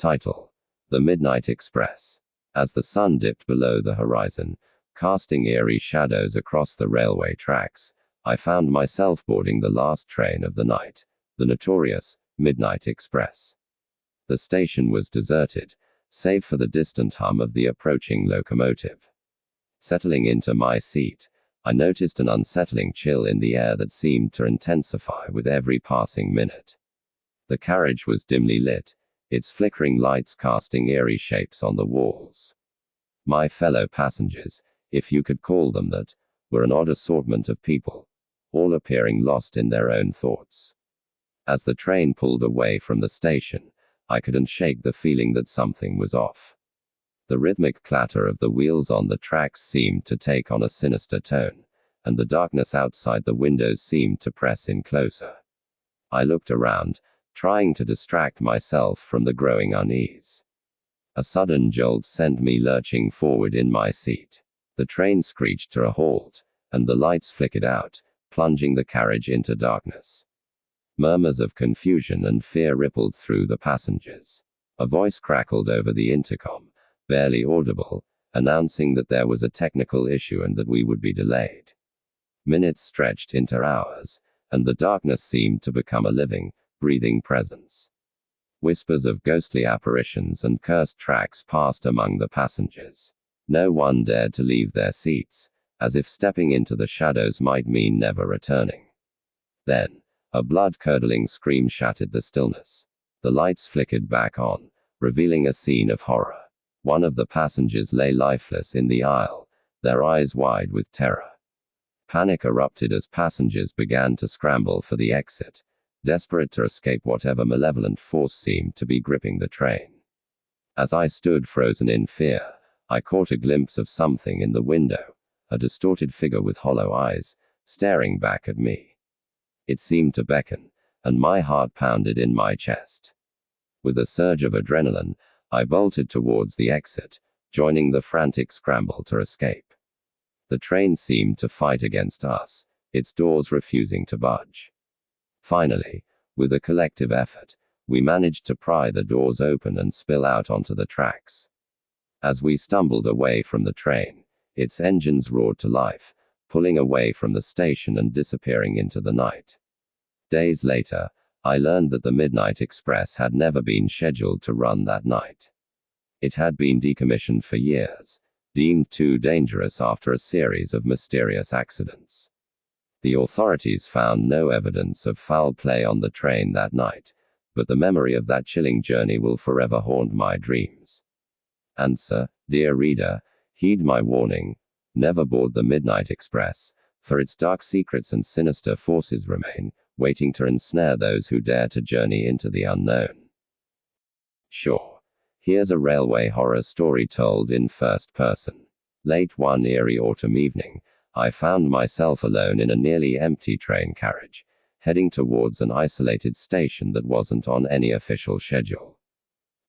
Title: The Midnight Express. As the sun dipped below the horizon, casting eerie shadows across the railway tracks, I found myself boarding the last train of the night, the notorious Midnight Express. The station was deserted, save for the distant hum of the approaching locomotive. Settling into my seat, I noticed an unsettling chill in the air that seemed to intensify with every passing minute. The carriage was dimly lit, its flickering lights casting eerie shapes on the walls. My fellow passengers, if you could call them that, were an odd assortment of people, all appearing lost in their own thoughts. As the train pulled away from the station, I couldn't shake the feeling that something was off. The rhythmic clatter of the wheels on the tracks seemed to take on a sinister tone, and the darkness outside the windows seemed to press in closer. I looked around, trying to distract myself from the growing unease. A sudden jolt sent me lurching forward in my seat. The train screeched to a halt, and the lights flickered out, plunging the carriage into darkness. Murmurs of confusion and fear rippled through the passengers. A voice crackled over the intercom, barely audible, announcing that there was a technical issue and that we would be delayed. Minutes stretched into hours, and the darkness seemed to become a living, breathing presence. Whispers of ghostly apparitions and cursed tracks passed among the passengers. No one dared to leave their seats, as if stepping into the shadows might mean never returning. Then, a blood-curdling scream shattered the stillness. The lights flickered back on, revealing a scene of horror. One of the passengers lay lifeless in the aisle, their eyes wide with terror. Panic erupted as passengers began to scramble for the exit, desperate to escape whatever malevolent force seemed to be gripping the train. As I stood frozen in fear, I caught a glimpse of something in the window, a distorted figure with hollow eyes, staring back at me. It seemed to beckon, and my heart pounded in my chest. With a surge of adrenaline, I bolted towards the exit, joining the frantic scramble to escape. The train seemed to fight against us, its doors refusing to budge. Finally, with a collective effort, we managed to pry the doors open and spill out onto the tracks. As we stumbled away from the train, its engines roared to life, pulling away from the station and disappearing into the night. Days later, I learned that the Midnight Express had never been scheduled to run that night. It had been decommissioned for years, deemed too dangerous after a series of mysterious accidents. The authorities found no evidence of foul play on the train that night, but the memory of that chilling journey will forever haunt my dreams. Answer, dear reader, heed my warning, never board the Midnight Express, for its dark secrets and sinister forces remain, waiting to ensnare those who dare to journey into the unknown. Sure. Here's a railway horror story told in first person. Late one eerie autumn evening, I found myself alone in a nearly empty train carriage, heading towards an isolated station that wasn't on any official schedule.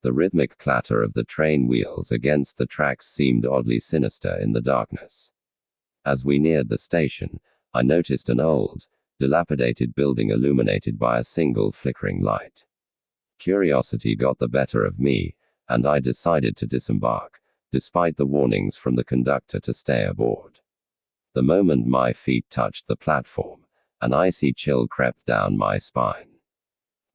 The rhythmic clatter of the train wheels against the tracks seemed oddly sinister in the darkness. As we neared the station, I noticed an old, dilapidated building illuminated by a single flickering light. Curiosity got the better of me, and I decided to disembark, despite the warnings from the conductor to stay aboard. The moment my feet touched the platform, an icy chill crept down my spine.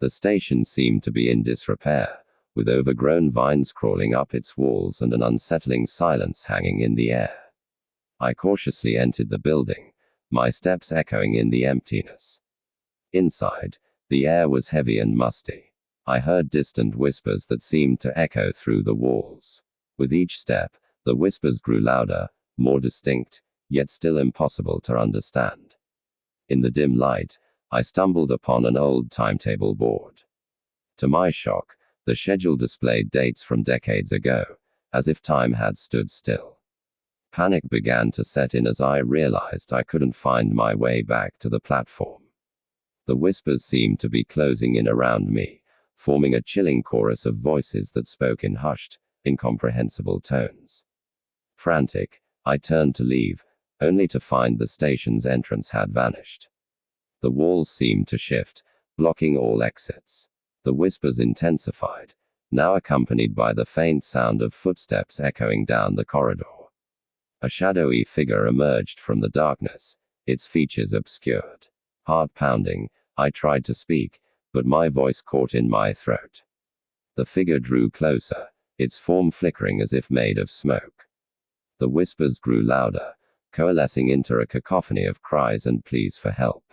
The station seemed to be in disrepair, with overgrown vines crawling up its walls and an unsettling silence hanging in the air. I cautiously entered the building, my steps echoing in the emptiness. Inside, the air was heavy and musty. I heard distant whispers that seemed to echo through the walls. With each step, the whispers grew louder, more distinct, yet still impossible to understand. In the dim light, I stumbled upon an old timetable board. To my shock, the schedule displayed dates from decades ago, as if time had stood still. Panic began to set in as I realized I couldn't find my way back to the platform. The whispers seemed to be closing in around me, forming a chilling chorus of voices that spoke in hushed, incomprehensible tones. Frantic, I turned to leave, only to find the station's entrance had vanished. The walls seemed to shift, blocking all exits. The whispers intensified, now accompanied by the faint sound of footsteps echoing down the corridor. A shadowy figure emerged from the darkness, its features obscured. Heart pounding, I tried to speak, but my voice caught in my throat. The figure drew closer, its form flickering as if made of smoke. The whispers grew louder, coalescing into a cacophony of cries and pleas for help.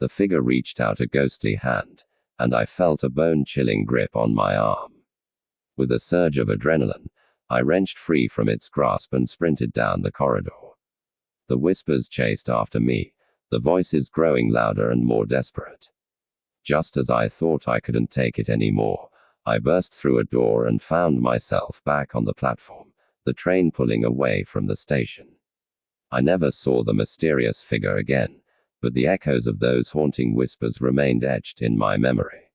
The figure reached out a ghostly hand, and I felt a bone-chilling grip on my arm. With a surge of adrenaline, I wrenched free from its grasp and sprinted down the corridor. The whispers chased after me, the voices growing louder and more desperate. Just as I thought I couldn't take it anymore, I burst through a door and found myself back on the platform, the train pulling away from the station. I never saw the mysterious figure again, but the echoes of those haunting whispers remained etched in my memory.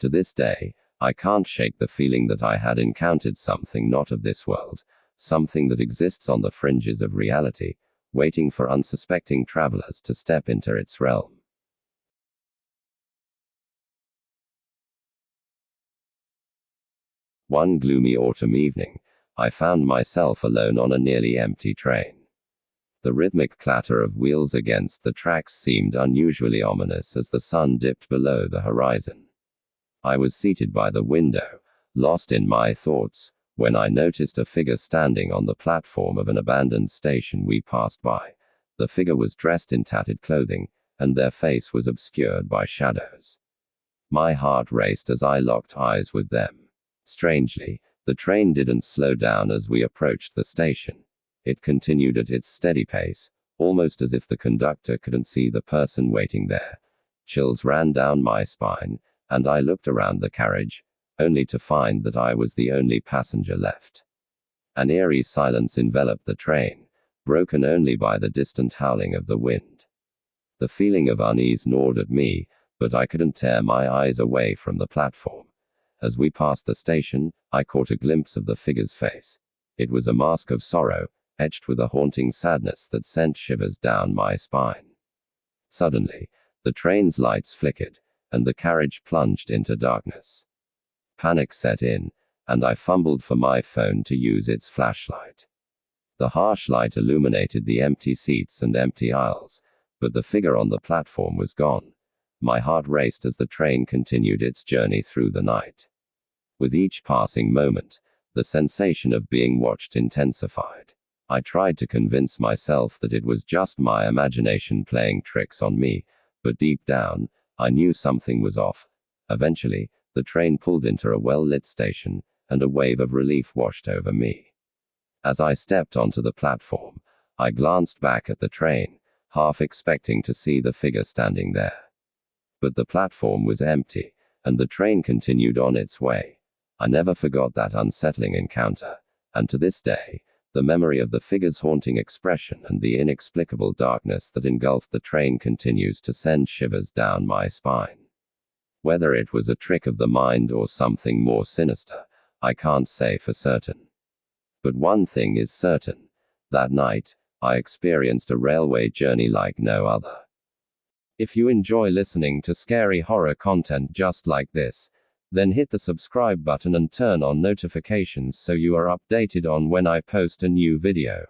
To this day, I can't shake the feeling that I had encountered something not of this world, something that exists on the fringes of reality, waiting for unsuspecting travelers to step into its realm. One gloomy autumn evening, I found myself alone on a nearly empty train. The rhythmic clatter of wheels against the tracks seemed unusually ominous as the sun dipped below the horizon. I was seated by the window, lost in my thoughts, when I noticed a figure standing on the platform of an abandoned station we passed by. The figure was dressed in tattered clothing, and their face was obscured by shadows. My heart raced as I locked eyes with them. Strangely, the train didn't slow down as we approached the station. It continued at its steady pace, almost as if the conductor couldn't see the person waiting there. Chills ran down my spine, and I looked around the carriage, only to find that I was the only passenger left. An eerie silence enveloped the train, broken only by the distant howling of the wind. The feeling of unease gnawed at me, but I couldn't tear my eyes away from the platform. As we passed the station, I caught a glimpse of the figure's face. It was a mask of sorrow, etched with a haunting sadness that sent shivers down my spine. Suddenly, the train's lights flickered, and the carriage plunged into darkness. Panic set in, and I fumbled for my phone to use its flashlight. The harsh light illuminated the empty seats and empty aisles, but the figure on the platform was gone. My heart raced as the train continued its journey through the night. With each passing moment, the sensation of being watched intensified. I tried to convince myself that it was just my imagination playing tricks on me, but deep down, I knew something was off. Eventually, the train pulled into a well-lit station, and a wave of relief washed over me. As I stepped onto the platform, I glanced back at the train, half expecting to see the figure standing there. But the platform was empty, and the train continued on its way. I never forgot that unsettling encounter, and to this day, the memory of the figure's haunting expression and the inexplicable darkness that engulfed the train continues to send shivers down my spine. Whether it was a trick of the mind or something more sinister, I can't say for certain. But one thing is certain: that night, I experienced a railway journey like no other. If you enjoy listening to scary horror content just like this, then hit the subscribe button and turn on notifications so you are updated on when I post a new video.